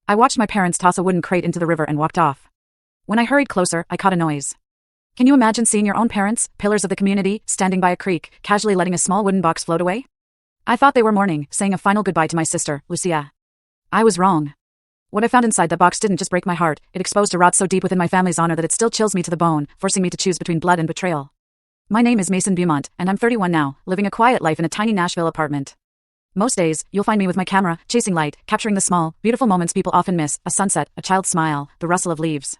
I watched my parents toss a wooden crate into the river and walked off. When I hurried closer, I caught a noise. Can you imagine seeing your own parents, pillars of the community, standing by a creek, casually letting a small wooden box float away? I thought they were mourning, saying a final goodbye to my sister, Lucia. I was wrong. What I found inside that box didn't just break my heart, it exposed a rot so deep within my family's honor that it still chills me to the bone, forcing me to choose between blood and betrayal. My name is Mason Beaumont, and I'm 31 now, living a quiet life in a tiny Nashville apartment. Most days, you'll find me with my camera, chasing light, capturing the small, beautiful moments people often miss, a sunset, a child's smile, the rustle of leaves.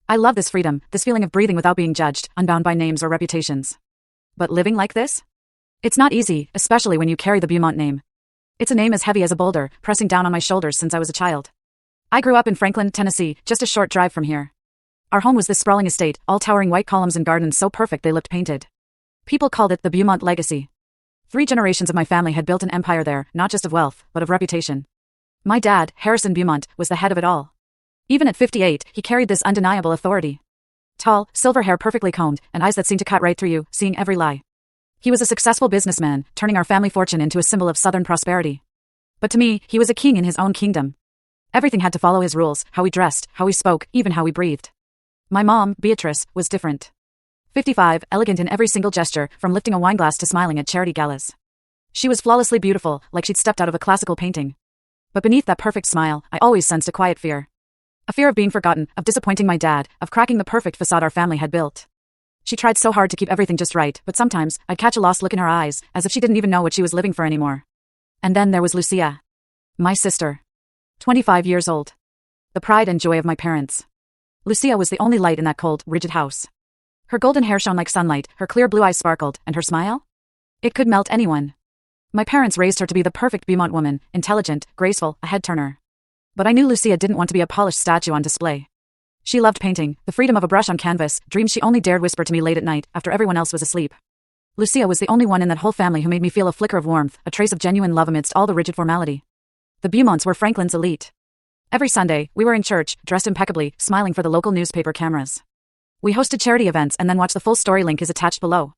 I love this freedom, this feeling of breathing without being judged, unbound by names or reputations. But living like this? It's not easy, especially when you carry the Beaumont name. It's a name as heavy as a boulder, pressing down on my shoulders since I was a child. I grew up in Franklin, Tennessee, just a short drive from here. Our home was this sprawling estate, all towering white columns and gardens so perfect they looked painted. People called it the Beaumont legacy. 3 generations of my family had built an empire there, not just of wealth, but of reputation. My dad, Harrison Beaumont, was the head of it all. Even at 58, he carried this undeniable authority. Tall, silver hair perfectly combed, and eyes that seemed to cut right through you, seeing every lie. He was a successful businessman, turning our family fortune into a symbol of Southern prosperity. But to me, he was a king in his own kingdom. Everything had to follow his rules, how we dressed, how we spoke, even how we breathed. My mom, Beatrice, was different. 55, elegant in every single gesture, from lifting a wineglass to smiling at charity galas. She was flawlessly beautiful, like she'd stepped out of a classical painting. But beneath that perfect smile, I always sensed a quiet fear. A fear of being forgotten, of disappointing my dad, of cracking the perfect facade our family had built. She tried so hard to keep everything just right, but sometimes, I'd catch a lost look in her eyes, as if she didn't even know what she was living for anymore. And then there was Lucia. My sister. 25 years old. The pride and joy of my parents. Lucia was the only light in that cold, rigid house. Her golden hair shone like sunlight, her clear blue eyes sparkled, and her smile? It could melt anyone. My parents raised her to be the perfect Beaumont woman, intelligent, graceful, a head-turner. But I knew Lucia didn't want to be a polished statue on display. She loved painting, the freedom of a brush on canvas, dreams she only dared whisper to me late at night, after everyone else was asleep. Lucia was the only one in that whole family who made me feel a flicker of warmth, a trace of genuine love amidst all the rigid formality. The Beaumonts were Franklin's elite. Every Sunday, we were in church, dressed impeccably, smiling for the local newspaper cameras. We hosted charity events and then watched the full story. Link is attached below.